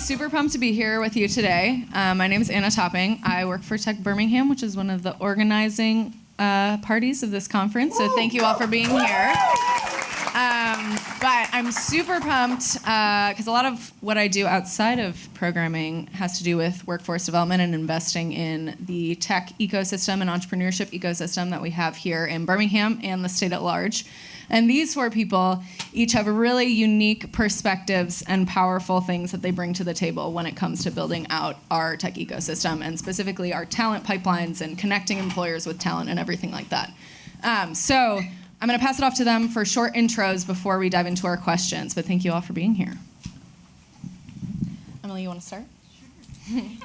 super pumped to be here with you today. My name is Anna Topping. I work for Tech Birmingham, which is one of the organizing parties of this conference. So thank you all for being here. But I'm super pumped because a lot of what I do outside of programming has to do with workforce development and investing in the tech ecosystem and entrepreneurship ecosystem that we have here in Birmingham and the state at large. And these four people each have really unique perspectives and powerful things that they bring to the table when it comes to building out our tech ecosystem, and specifically our talent pipelines and connecting employers with talent and everything like that. So I'm going to pass it off to them for short intros before we dive into our questions, but thank you all for being here. Emily, you want to start?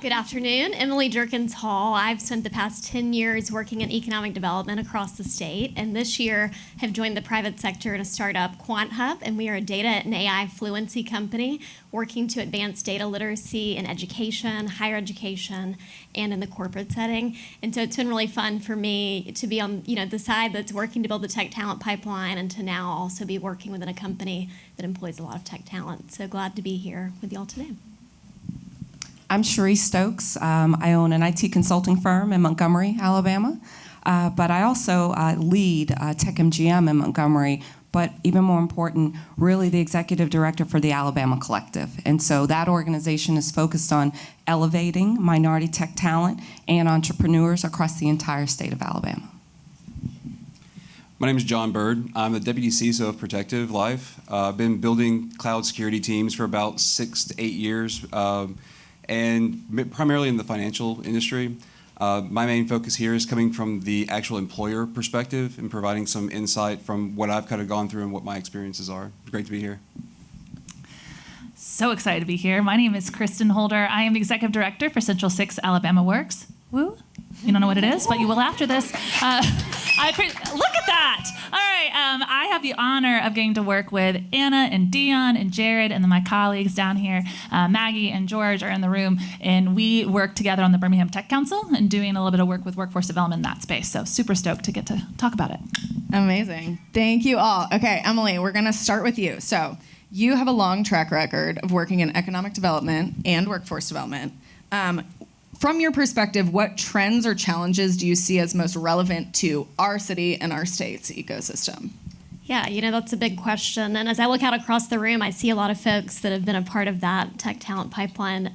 Good afternoon. Emily Jerkins Hall. I've spent the past 10 years working in economic development across the state, and this year have joined the private sector in a startup, QuantHub, and we are a data and AI fluency company working to advance data literacy in education, higher education, and in the corporate setting. And so it's been really fun for me to be on the side that's working to build the tech talent pipeline, and to now also be working within a company that employs a lot of tech talent. So glad to be here with y'all today. I'm Charisse Stokes. I own an IT consulting firm in Montgomery, Alabama, but I also lead Tech MGM in Montgomery, but even more important, really the executive director for the Alabama Collective. And so that organization is focused on elevating minority tech talent and entrepreneurs across the entire state of Alabama. My name is John Bird. I'm the Deputy CISO of Protective Life. I've been building cloud security teams for about 6 to 8 years. And primarily in the financial industry. My main focus here is coming from the actual employer perspective and providing some insight from what I've kind of gone through and what my experiences are. It's great to be here. So excited to be here. My name is Kristen Holder. I am the Executive Director for Central 6 Alabama Works. Woo? You don't know what it is, but you will after this. Look at that! All right, I have the honor of getting to work with Anna and Dion and Jared, and then my colleagues down here, Maggie and George, are in the room, and we work together on the Birmingham Tech Council and doing a little bit of work with workforce development in that space. So super stoked to get to talk about it. Amazing. Thank you all. Okay, Emily, we're going to start with you. So you have a long track record of working in economic development and workforce development. From your perspective, what trends or challenges do you see as most relevant to our city and our state's ecosystem? Yeah, that's a big question. And as I look out across the room, I see a lot of folks that have been a part of that tech talent pipeline.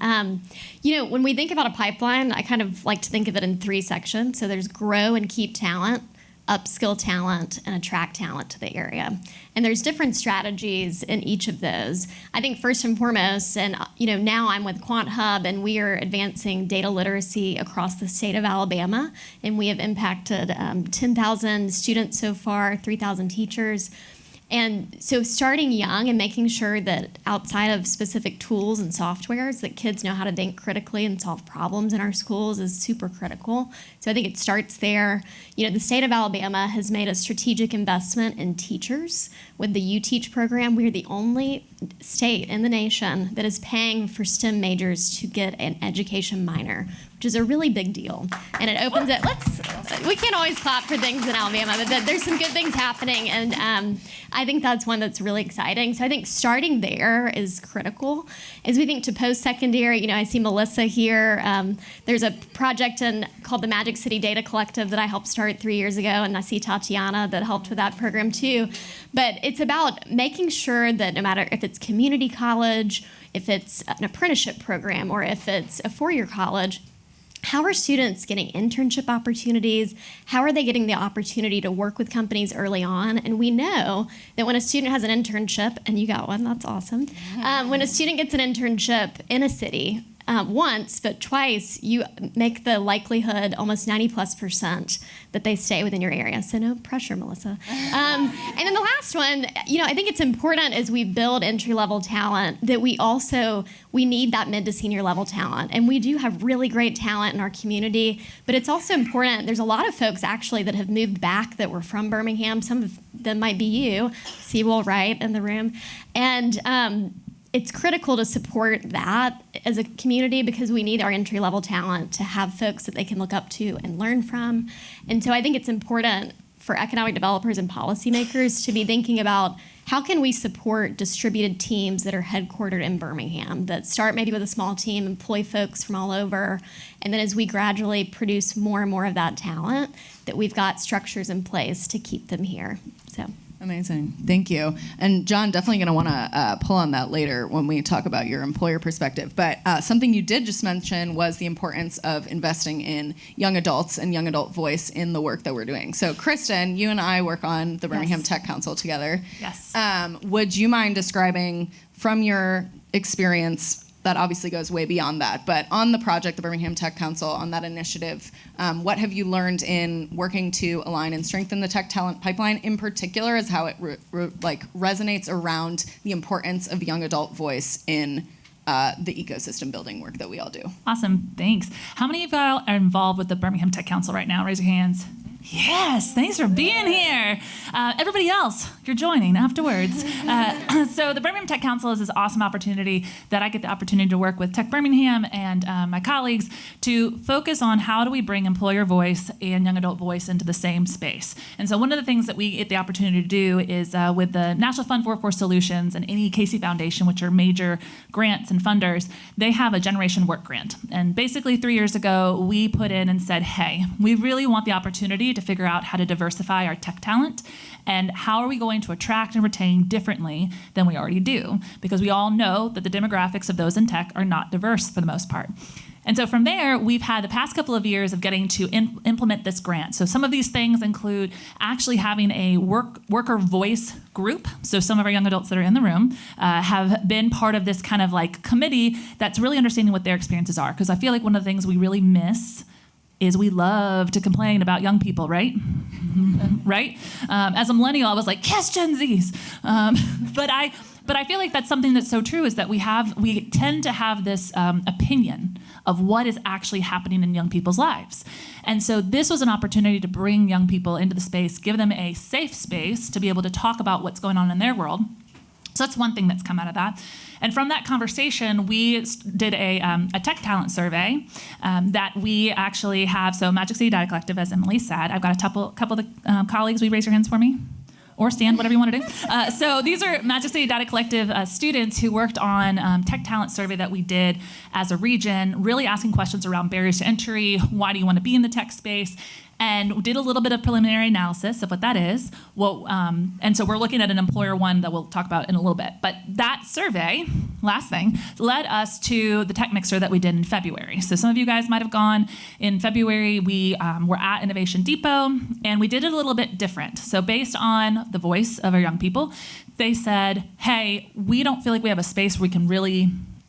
When we think about a pipeline, I kind of like to think of it in 3 sections. So there's grow and keep talent, upskill talent, and attract talent to the area. And there's different strategies in each of those. I think first and foremost, and now I'm with QuantHub, and we are advancing data literacy across the state of Alabama, and we have impacted 10,000 students so far, 3,000 teachers. And so starting young and making sure that outside of specific tools and softwares that kids know how to think critically and solve problems in our schools is super critical. So I think it starts there. The state of Alabama has made a strategic investment in teachers with the You Teach program. We are the only state in the nation that is paying for STEM majors to get an education minor, which is a really big deal. And it opens it. We can't always clap for things in Alabama, but there's some good things happening, and I think that's one that's really exciting. So I think starting there is critical. As we think to post-secondary, I see Melissa here. There's a project called the Magic City Data Collective that I helped start 3 years ago, and I see Tatiana that helped with that program too. But it's about making sure that no matter if it's community college, if it's an apprenticeship program, or if it's a 4-year college, how are students getting internship opportunities? How are they getting the opportunity to work with companies early on? And we know that when a student has an internship, and you got one, that's awesome. When a student gets an internship in a city, once, but twice, you make the likelihood almost 90+% that they stay within your area. So no pressure, Melissa. And then the last one, I think it's important as we build entry-level talent that we need that mid to senior level talent. And we do have really great talent in our community, but it's also important. There's a lot of folks actually that have moved back that were from Birmingham. Some of them might be you, Sewell Wright in the room. And it's critical to support that as a community because we need our entry-level talent to have folks that they can look up to and learn from. And so I think it's important for economic developers and policymakers to be thinking about how can we support distributed teams that are headquartered in Birmingham, that start maybe with a small team, employ folks from all over, and then as we gradually produce more and more of that talent, that we've got structures in place to keep them here. So. Amazing. Thank you. And John, definitely going to want to pull on that later when we talk about your employer perspective. But something you did just mention was the importance of investing in young adults and young adult voice in the work that we're doing. So Kristen, you and I work on the Birmingham Tech Council together. Yes. Would you mind describing from your experience, that obviously goes way beyond that, but on the project, the Birmingham Tech Council, on that initiative, what have you learned in working to align and strengthen the tech talent pipeline, in particular as how it resonates around the importance of young adult voice in the ecosystem building work that we all do? Awesome, thanks. How many of y'all are involved with the Birmingham Tech Council right now? Raise your hands. Yes, thanks for being here. Everybody else, you're joining afterwards. So the Birmingham Tech Council is this awesome opportunity that I get the opportunity to work with Tech Birmingham and my colleagues to focus on how do we bring employer voice and young adult voice into the same space. And so one of the things that we get the opportunity to do is with the National Fund for Workforce Solutions and NEKC Foundation, which are major grants and funders, they have a Generation Work Grant. And basically 3 years ago, we put in and said, hey, we really want the opportunity to figure out how to diversify our tech talent and how are we going to attract and retain differently than we already do, because we all know that the demographics of those in tech are not diverse for the most part. And so from there, we've had the past couple of years of getting to implement this grant. So some of these things include actually having a worker voice group. So some of our young adults that are in the room have been part of this kind of like committee that's really understanding what their experiences are. Because I feel like one of the things we really miss is we love to complain about young people, right? Right? As a millennial, I was like, yes, Gen Zs. But I feel like that's something that's so true, is that we tend to have this opinion of what is actually happening in young people's lives. And so this was an opportunity to bring young people into the space, give them a safe space to be able to talk about what's going on in their world. So that's one thing that's come out of that. And from that conversation, we did a tech talent survey that we actually have. So Magic City Data Collective, as Emily said, I've got a couple of the colleagues. Will you raise your hands for me? Or stand, whatever you want to do. So these are Magic City Data Collective students who worked on tech talent survey that we did as a region, really asking questions around barriers to entry, why do you want to be in the tech space, and did a little bit of preliminary analysis of what that is. And so we're looking at an employer one that we'll talk about in a little bit. But that survey, last thing, led us to the tech mixer that we did in February. So some of you guys might have gone in February. We were at Innovation Depot, and we did it a little bit different. So based on the voice of our young people, they said, hey, we don't feel like we have a space where we can really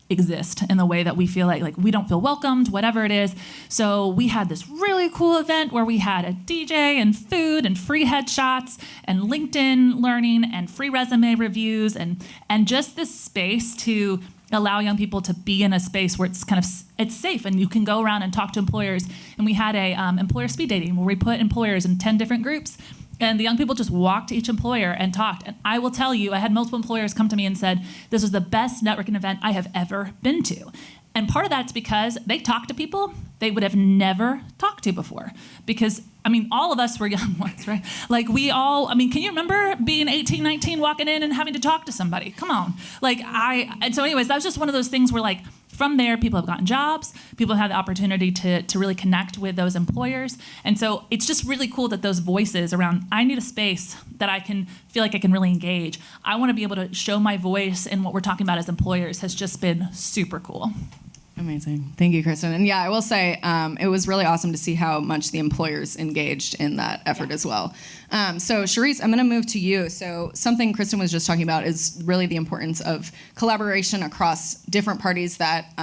exist in the way that we feel like we don't feel welcomed, whatever it is. So we had this really cool event where we had a DJ and food and free headshots and LinkedIn learning and free resume reviews and just this space to allow young people to be in a space where it's safe and you can go around and talk to employers. And we had a employer speed dating where we put employers in 10 different groups. And the young people just walked to each employer and talked. And I will tell you, I had multiple employers come to me and said, this was the best networking event I have ever been to. And part of that's because they talked to people they would have never talked to before. Because, all of us were young ones, right? Can you remember being 18, 19, walking in and having to talk to somebody? Come on. And so anyways, that was just one of those things where from there, people have gotten jobs. People have had the opportunity to really connect with those employers. And so it's just really cool that those voices around, I need a space that I can feel like I can really engage. I want to be able to show my voice in what we're talking about as employers has just been super cool. Amazing. Thank you, Kristen. And yeah, I will say it was really awesome to see how much the employers engaged in that effort as well. So Charisse, I'm going to move to you. So something Kristen was just talking about is really the importance of collaboration across different parties that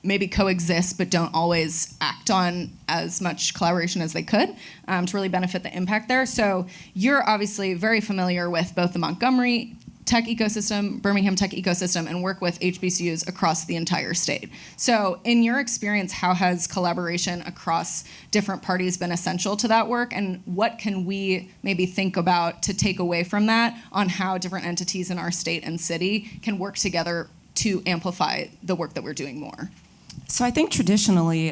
maybe coexist but don't always act on as much collaboration as they could to really benefit the impact there. So you're obviously very familiar with both the Montgomery tech ecosystem, Birmingham tech ecosystem, and work with HBCUs across the entire state. So in your experience, how has collaboration across different parties been essential to that work? And what can we maybe think about to take away from that on how different entities in our state and city can work together to amplify the work that we're doing more? So I think traditionally,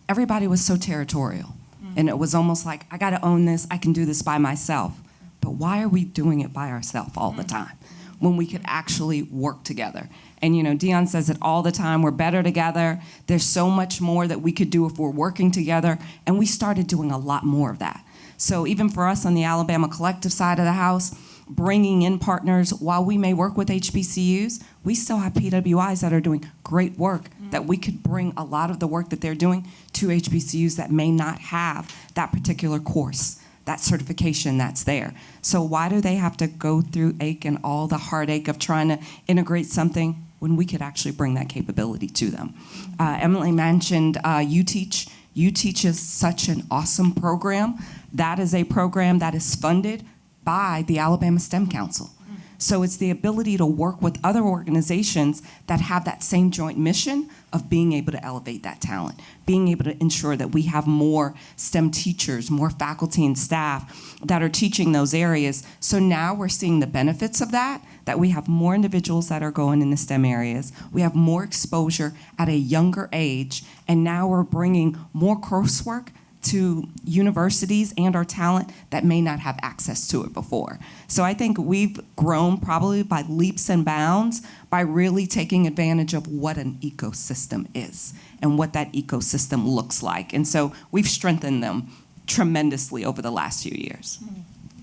everybody was so territorial. And it was almost like, I got to own this. I can do this by myself. But why are we doing it by ourselves all the time when we could actually work together? And, Dion says it all the time. We're better together. There's so much more that we could do if we're working together. And we started doing a lot more of that. So even for us on the Alabama Collective side of the house, bringing in partners, while we may work with HBCUs, we still have PWIs that are doing great work that we could bring a lot of the work that they're doing to HBCUs that may not have that particular course, that certification that's there. So why do they have to go through ache and all the heartache of trying to integrate something when we could actually bring that capability to them? Emily mentioned You Teach. You Teach is such an awesome program. That is a program that is funded by the Alabama STEM Council. So it's the ability to work with other organizations that have that same joint mission of being able to elevate that talent, being able to ensure that we have more STEM teachers, more faculty and staff that are teaching those areas. So now we're seeing the benefits of that we have more individuals that are going in the STEM areas. We have more exposure at a younger age, and now we're bringing more coursework to universities and our talent that may not have access to it before. So I think we've grown probably by leaps and bounds by really taking advantage of what an ecosystem is and what that ecosystem looks like. And so we've strengthened them tremendously over the last few years.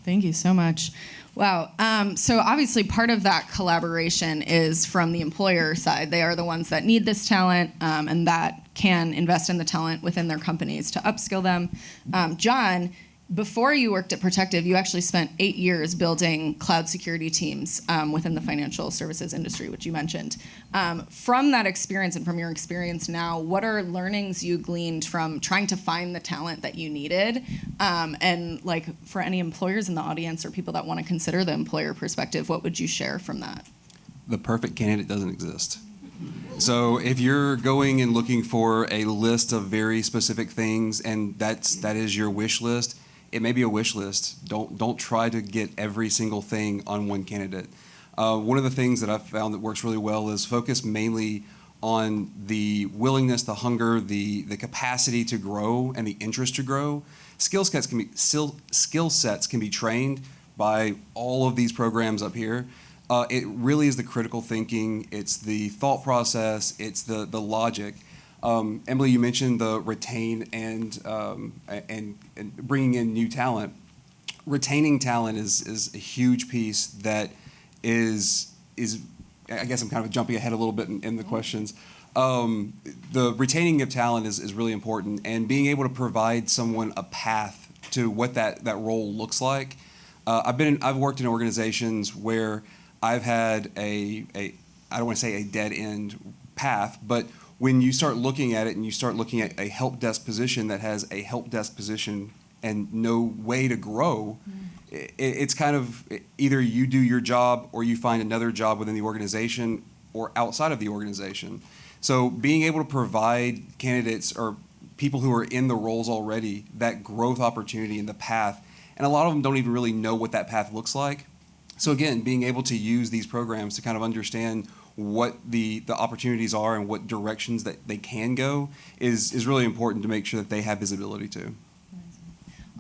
Thank you so much. Wow. So obviously part of that collaboration is from the employer side. They are the ones that need this talent and that can invest in the talent within their companies to upskill them. John, before you worked at Protective, you actually spent 8 years building cloud security teams within the financial services industry, which you mentioned. From that experience and from your experience now, what are learnings you gleaned from trying to find the talent that you needed? And like for any employers in the audience or people that want to consider the employer perspective, what would you share from that? The perfect candidate doesn't exist. So if you're going and looking for a list of very specific things and that is your wish list, it may be a wish list. Don't try to get every single thing on one candidate. One of the things that I've found that works really well is focus mainly on the willingness, the hunger, the capacity to grow, and the interest to grow. Skill sets can be trained by all of these programs up here. It really is the critical thinking. It's the thought process. It's the logic. Emily, you mentioned the retain and bringing in new talent. Retaining talent is a huge piece that is I guess I'm kind of jumping ahead a little bit in the questions. The retaining of talent is really important, and being able to provide someone a path to what that role looks like. I've worked in organizations where I've had I don't want to say a dead end path, but when you start looking at it and you start looking at a help desk position that has a help desk position and no way to grow, it's kind of either you do your job or you find another job within the organization or outside of the organization. So being able to provide candidates or people who are in the roles already that growth opportunity and the path, and a lot of them don't even really know what that path looks like. So again, being able to use these programs to kind of understand what the opportunities are and what directions that they can go is really important to make sure that they have visibility to.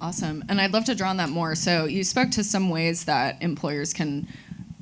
Awesome. And I'd love to draw on that more. So you spoke to some ways that employers can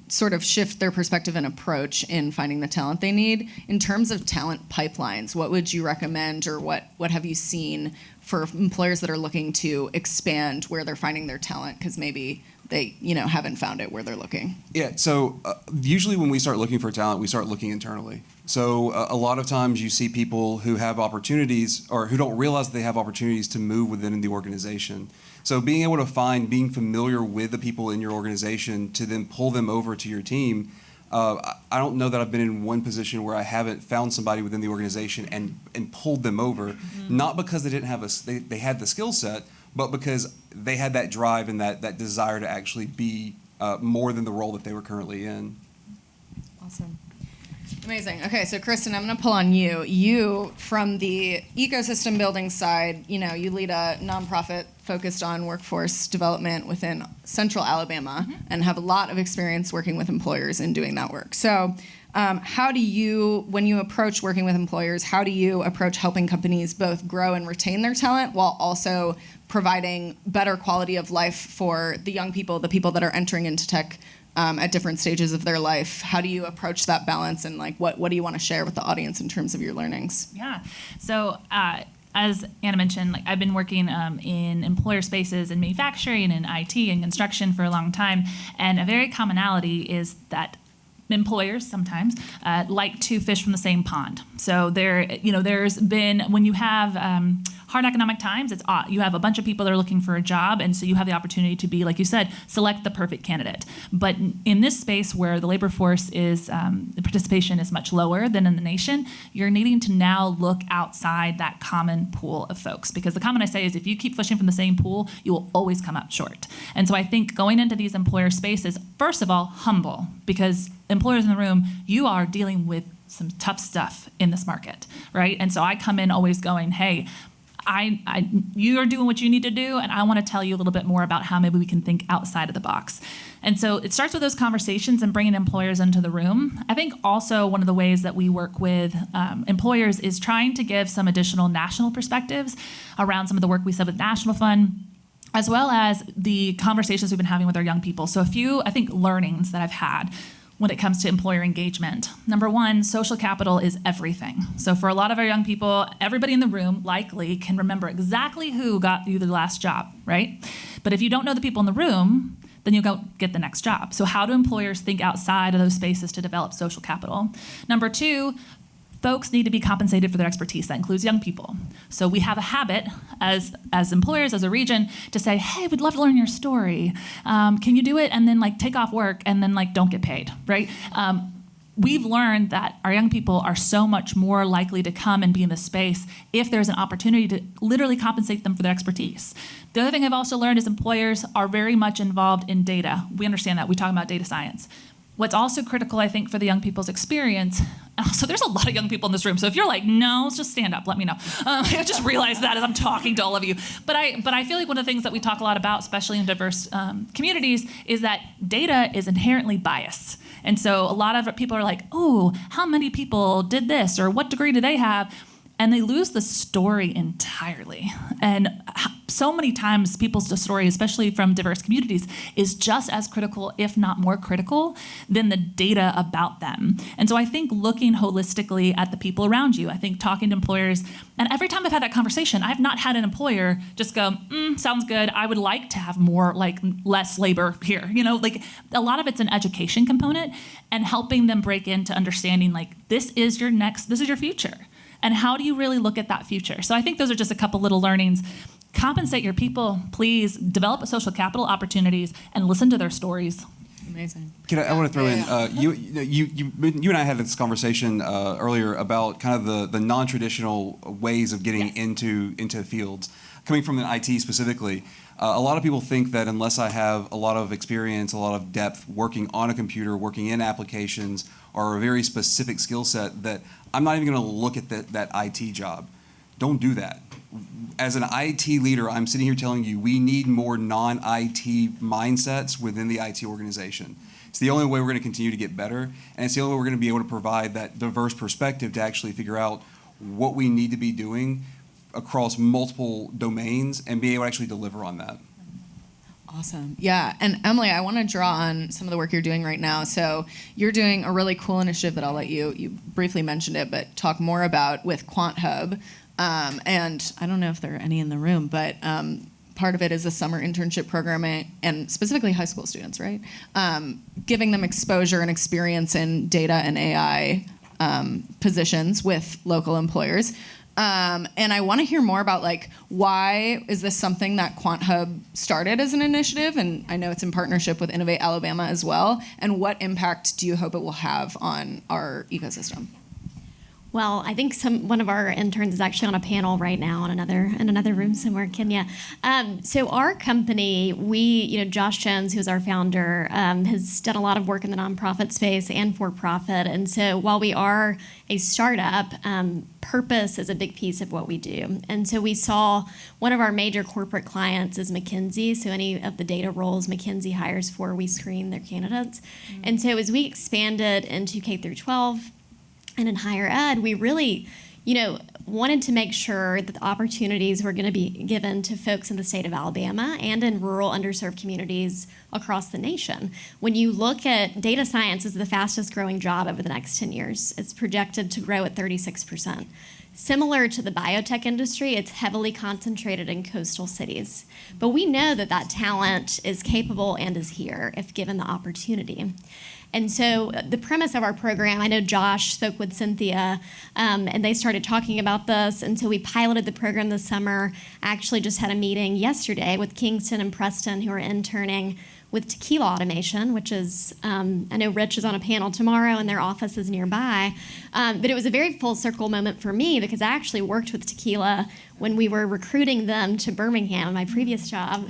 sort of shift their perspective and approach in finding the talent they need. In terms of talent pipelines, what would you recommend, or what have you seen for employers that are looking to expand where they're finding their talent because maybe they haven't found it where they're looking? Yeah, so usually when we start looking for talent, we start looking internally. So a lot of times you see people who have opportunities or who don't realize that they have opportunities to move within the organization. So being able to being familiar with the people in your organization to then pull them over to your team. I don't know that I've been in one position where I haven't found somebody within the organization and pulled them over, not because they didn't have they had the skill set, but because they had that drive and that desire to actually be more than the role that they were currently in. Awesome. Amazing. Okay, so Kristen, I'm going to pull on you. You, from the ecosystem building side, you lead a nonprofit focused on workforce development within Central Alabama and have a lot of experience working with employers in doing that work. So How do you, when you approach working with employers, how do you approach helping companies both grow and retain their talent while also providing better quality of life for the young people, the people that are entering into tech at different stages of their life? How do you approach that balance, and like what do you want to share with the audience in terms of your learnings? Yeah. So as Anna mentioned, like I've been working in employer spaces in manufacturing and IT and construction for a long time, and a very commonality is that employers sometimes like to fish from the same pond. So there's been, when you have hard economic times, you have a bunch of people that are looking for a job, and so you have the opportunity to be, like you said, select the perfect candidate. But in this space where the labor force is, the participation is much lower than in the nation, you're needing to now look outside that common pool of folks. Because the comment I say is if you keep fishing from the same pool, you will always come up short. And so I think going into these employer spaces, first of all, humble, because employers in the room, you are dealing with some tough stuff in this market, right? And so I come in always going, hey, you are doing what you need to do, and I want to tell you a little bit more about how maybe we can think outside of the box. And so it starts with those conversations and bringing employers into the room. I think also one of the ways that we work with employers is trying to give some additional national perspectives around some of the work we said with National Fund, as well as the conversations we've been having with our young people. So a few, I think, learnings that I've had when it comes to employer engagement. Number one, social capital is everything. So for a lot of our young people, everybody in the room likely can remember exactly who got you the last job, right? But if you don't know the people in the room, then you'll go get the next job. So how do employers think outside of those spaces to develop social capital? Number two, folks need to be compensated for their expertise. That includes young people. So we have a habit as employers, as a region, to say, hey, we'd love to learn your story. Can you do it? And then take off work and then don't get paid, right? We've learned that our young people are so much more likely to come and be in this space if there's an opportunity to literally compensate them for their expertise. The other thing I've also learned is employers are very much involved in data. We understand that. We talk about data science. What's also critical, I think, for the young people's experience, so there's a lot of young people in this room, so if you're like, no, just stand up, let me know. I just realized that as I'm talking to all of you. But I feel like one of the things that we talk a lot about, especially in diverse communities, is that data is inherently biased. And so a lot of people are like, oh, how many people did this, or what degree do they have? And they lose the story entirely. And so many times people's story, especially from diverse communities, is just as critical, if not more critical, than the data about them. And so I think looking holistically at the people around you, I think talking to employers, and every time I've had that conversation, I've not had an employer just go, sounds good, I would like to have more, less labor here. A lot of it's an education component and helping them break into understanding, this is your future. And how do you really look at that future? So I think those are just a couple little learnings. Compensate your people, please. Develop social capital opportunities and listen to their stories. Amazing. I want to throw in, you and I had this conversation earlier about kind of the non-traditional ways of getting into fields. Coming from an IT specifically, a lot of people think that unless I have a lot of experience, a lot of depth working on a computer, working in applications, or a very specific skill set, that I'm not even going to look at that IT job. Don't do that. As an IT leader, I'm sitting here telling you we need more non-IT mindsets within the IT organization. It's the only way we're going to continue to get better, and it's the only way we're going to be able to provide that diverse perspective to actually figure out what we need to be doing across multiple domains and be able to actually deliver on that. Awesome. Yeah. And Emily, I want to draw on some of the work you're doing right now. So you're doing a really cool initiative that I'll let you briefly mentioned it, but talk more about with Quant Hub. And I don't know if there are any in the room, but part of it is a summer internship program, and specifically high school students, right? Giving them exposure and experience in data and AI positions with local employers. And I want to hear more about why is this something that Quant Hub started as an initiative, and I know it's in partnership with Innovate Alabama as well, and what impact do you hope it will have on our ecosystem? Well, I think one of our interns is actually on a panel right now in another room somewhere, Kenya. So our company, Josh Jones, who's our founder, has done a lot of work in the nonprofit space and for profit. And so while we are a startup, purpose is a big piece of what we do. And so we saw one of our major corporate clients is McKinsey. So any of the data roles McKinsey hires for, we screen their candidates. Mm-hmm. And so as we expanded into K through 12, and in higher ed, we really, wanted to make sure that the opportunities were going to be given to folks in the state of Alabama and in rural underserved communities across the nation. When you look at data science, is the fastest growing job over the next 10 years. It's projected to grow at 36%. Similar to the biotech industry, it's heavily concentrated in coastal cities. But we know that that talent is capable and is here if given the opportunity. And so the premise of our program, I know Josh spoke with Cynthia, and they started talking about this, and so we piloted the program this summer. I actually just had a meeting yesterday with Kingston and Preston, who are interning with tequila automation, which is, I know Rich is on a panel tomorrow and their office is nearby, but it was a very full circle moment for me because I actually worked with tequila when we were recruiting them to Birmingham, my previous job,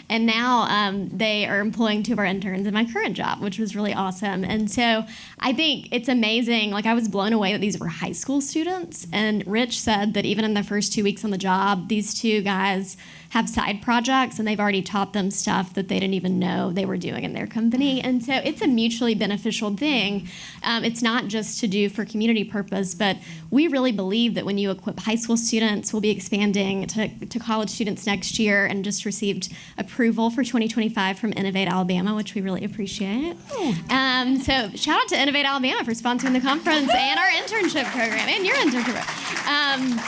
and now they are employing 2 of our interns in my current job, which was really awesome. And so I think it's amazing, I was blown away that these were high school students, and Rich said that even in their first 2 weeks on the job, these 2 guys have side projects and they've already taught them stuff that they didn't even know they were doing in their company. And so it's a mutually beneficial thing. It's not just to do for community purpose, but we really believe that when you equip high school students, we'll be expanding to college students next year and just received approval for 2025 from Innovate Alabama, which we really appreciate. So shout out to Innovate Alabama for sponsoring the conference and our internship program and your internship program.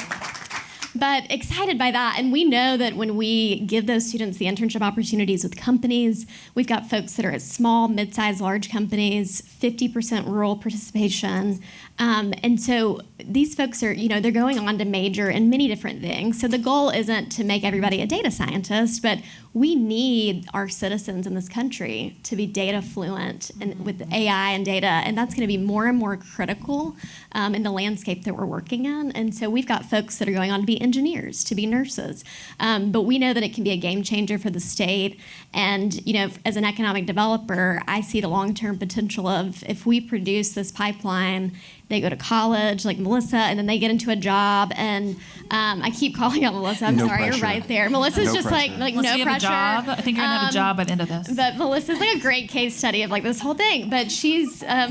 But excited by that, and we know that when we give those students the internship opportunities with companies, we've got folks that are at small, mid-sized, large companies, 50% rural participation, and so these folks are, they're going on to major in many different things. So the goal isn't to make everybody a data scientist, but we need our citizens in this country to be data fluent and with AI and data, and that's going to be more and more critical in the landscape that we're working in. And so we've got folks that are going on to be engineers, to be nurses, but we know that it can be a game changer for the state. And as an economic developer, I see the long-term potential of if we produce this pipeline, they go to college, like Melissa, and then they get into a job. And I keep calling out Melissa. I'm sorry, pressure. You're right there. Melissa's No just pressure. like Melissa, no you have pressure. a job. I think you're gonna have a job by the end of this. But Melissa's like a great case study of this whole thing. But she's a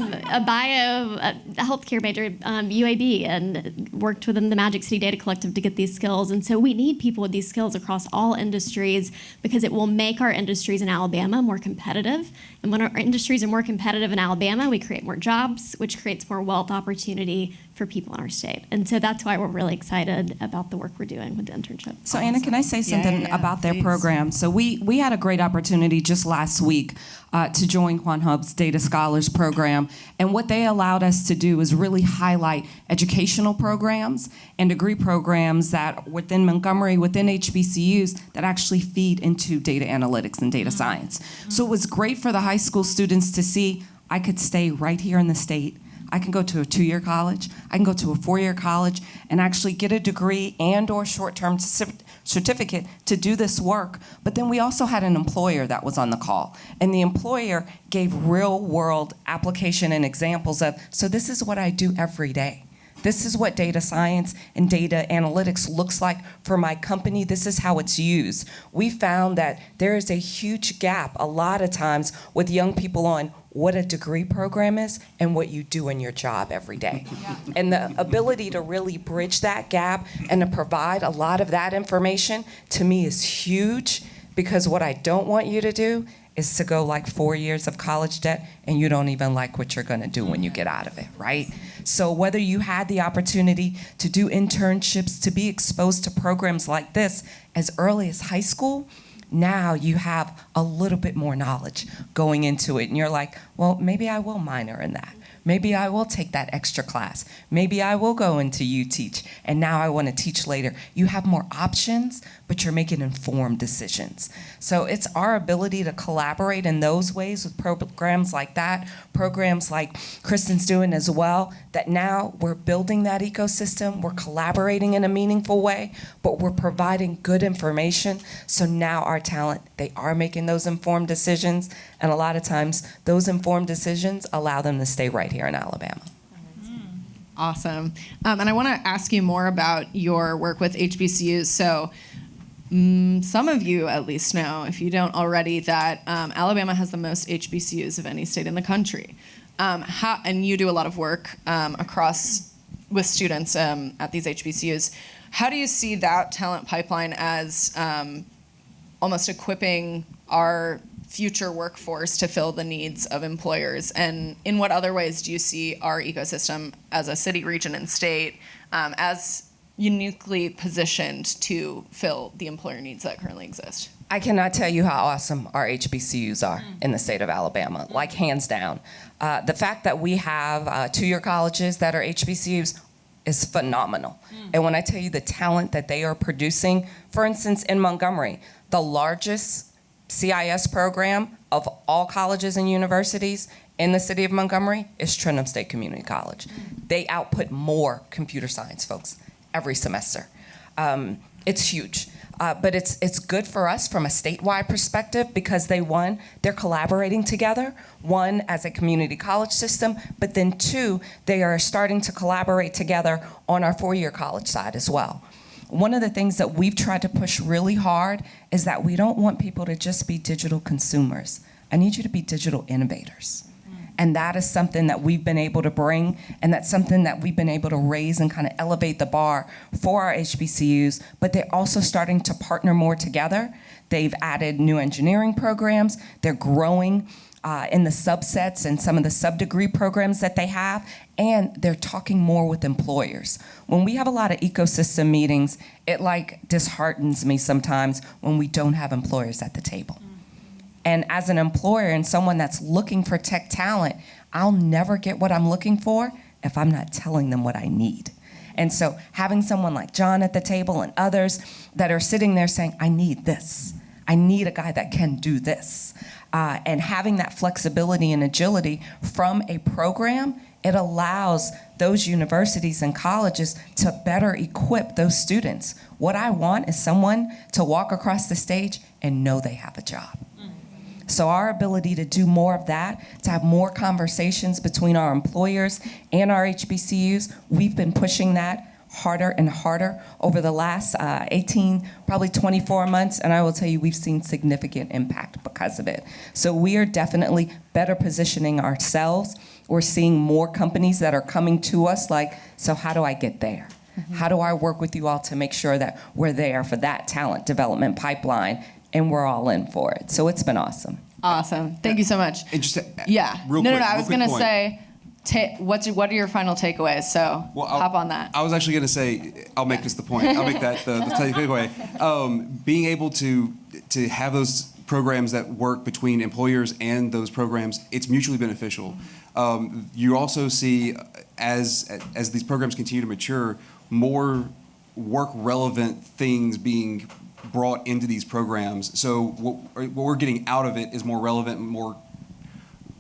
healthcare major at UAB and worked within the Magic City Data Collective to get these skills. And so we need people with these skills across all industries because it will make our industries in Alabama more competitive. And when our industries are more competitive in Alabama, we create more jobs, which creates more wealth opportunity for people in our state. And so that's why we're really excited about the work we're doing with the internship. So Anna, can I say something about their program? So we had a great opportunity just last week to join Quan Hub's Data Scholars program. And what they allowed us to do is really highlight educational programs and degree programs that within Montgomery, within HBCUs, that actually feed into data analytics and data science. So it was great for the high school students to see I could stay right here in the state. I can go to a 2-year college, I can go to a 4-year college and actually get a degree and or short-term certificate to do this work. But then we also had an employer that was on the call. And the employer gave real-world application and examples of, so this is what I do every day. This is what data science and data analytics looks like for my company. This is how it's used. We found that there is a huge gap a lot of times with young people on what a degree program is and what you do in your job every day. And the ability to really bridge that gap and to provide a lot of that information to me is huge, because what I don't want you to do is to go 4 years of college debt and you don't even like what you're gonna do when you get out of it, right? So whether you had the opportunity to do internships, to be exposed to programs like this as early as high school, now you have a little bit more knowledge going into it. And you're like, well, maybe I will minor in that. Maybe I will take that extra class. Maybe I will go into UTeach, and now I want to teach later. You have more options, but you're making informed decisions. So it's our ability to collaborate in those ways with programs like that, programs like Kristen's doing as well, that now we're building that ecosystem, we're collaborating in a meaningful way, but we're providing good information. So now our talent, they are making those informed decisions, and a lot of times those informed decisions allow them to stay right here in Alabama. Awesome. And I want to ask you more about your work with HBCUs. So some of you at least know, if you don't already, that Alabama has the most HBCUs of any state in the country. And you do a lot of work across with students at these HBCUs. How do you see that talent pipeline as almost equipping our future workforce to fill the needs of employers? And in what other ways do you see our ecosystem as a city, region, and state as uniquely positioned to fill the employer needs that currently exist? I cannot tell you how awesome our HBCUs are in the state of Alabama, like hands down. The fact that we have two-year colleges that are HBCUs is phenomenal. And when I tell you the talent that they are producing, for instance, in Montgomery, the largest CIS program of all colleges and universities in the city of Montgomery is Trenton State Community College. They output more computer science folks every semester. It's huge. But it's good for us from a statewide perspective because they're collaborating together, one, as a community college system, but then two, they are starting to collaborate together on our four-year college side as well. One of the things that we've tried to push really hard is that we don't want people to just be digital consumers. I need you to be digital innovators. And that is something that we've been able to bring, and that's something that we've been able to raise and kind of elevate the bar for our HBCUs, but they're also starting to partner more together. They've added new engineering programs. They're growing in the subsets and some of the sub-degree programs that they have, and they're talking more with employers. When we have a lot of ecosystem meetings, it disheartens me sometimes when we don't have employers at the table. And as an employer and someone that's looking for tech talent, I'll never get what I'm looking for if I'm not telling them what I need. And so having someone like John at the table and others that are sitting there saying, I need this. I need a guy that can do this. And having that flexibility and agility from a program, it allows those universities and colleges to better equip those students. What I want is someone to walk across the stage and know they have a job. So our ability to do more of that, to have more conversations between our employers and our HBCUs, we've been pushing that harder and harder over the last 18, probably 24 months, and I will tell you we've seen significant impact because of it. So we are definitely better positioning ourselves. We're seeing more companies that are coming to us so how do I get there? How do I work with you all to make sure that we're there for that talent development pipeline? And we're all in for it. So it's been awesome. Awesome. Thank you so much. And just No, I was going to say, what are your final takeaways? So hop on that. I was actually going to say, I'll make this the point. I'll make that the takeaway. Being able to have those programs that work between employers and those programs, it's mutually beneficial. You also see, as these programs continue to mature, more work-relevant things being brought into these programs. So what we're getting out of it is more relevant, more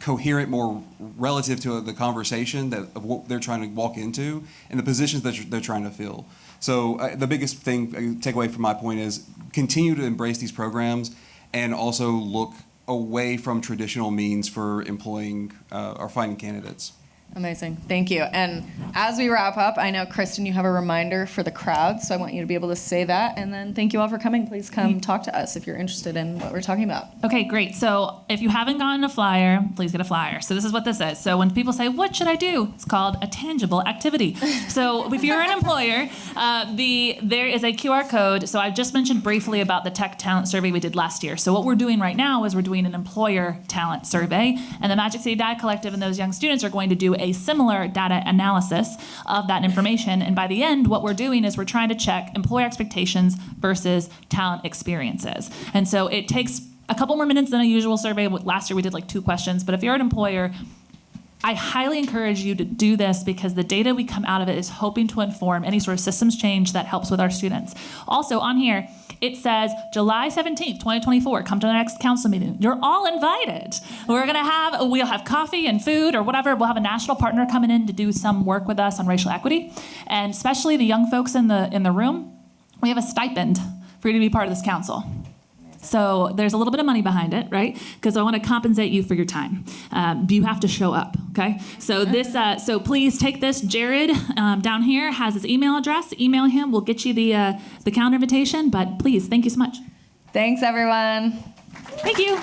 coherent, more relative to the conversation of what they're trying to walk into and the positions that they're trying to fill. So the biggest thing, take away from my point is continue to embrace these programs and also look away from traditional means for employing or finding candidates. Amazing. Thank you. And as we wrap up, I know, Kristen, you have a reminder for the crowd, so I want you to be able to say that. And then thank you all for coming. Please come talk to us if you're interested in what we're talking about. Okay, great. So if you haven't gotten a flyer, please get a flyer. So this is what this is. So when people say, what should I do? It's called a tangible activity. So if you're an employer, there is a QR code. So I just mentioned briefly about the tech talent survey we did last year. So what we're doing right now is we're doing an employer talent survey. And the Magic City Dye Collective and those young students are going to do a similar data analysis of that information. And by the end, what we're doing is we're trying to check employer expectations versus talent experiences. And so it takes a couple more minutes than a usual survey. Last year we did like 2 questions, but if you're an employer, I highly encourage you to do this because the data we come out of it is hoping to inform any sort of systems change that helps with our students. Also on here, it says July 17th, 2024, come to the next council meeting. You're all invited. We'll have coffee and food or whatever. We'll have a national partner coming in to do some work with us on racial equity. And especially the young folks in the room, we have a stipend for you to be part of this council. So there's a little bit of money behind it, right? Because I want to compensate you for your time. You have to show up, okay? So so please take this. Jared down here has his email address. Email him. We'll get you the calendar invitation. But please, thank you so much. Thanks, everyone. Thank you.